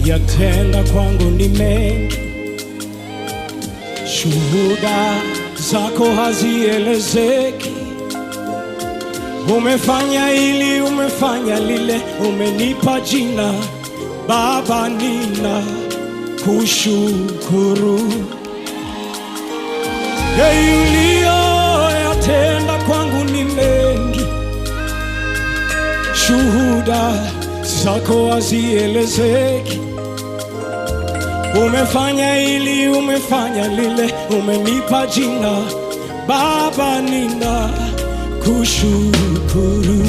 Yatenda kwangu ni mengi, shuhuda zako hazielezeki. Umefanya hili, umefanya lile, umenipa jina Baba, nina kushukuru. Uliyoyatenda kwangu ni mengi, shuhuda zako hazielezeki. Umefanya hili, umefanya lile, umenipa jina Baba, nina kushukuru.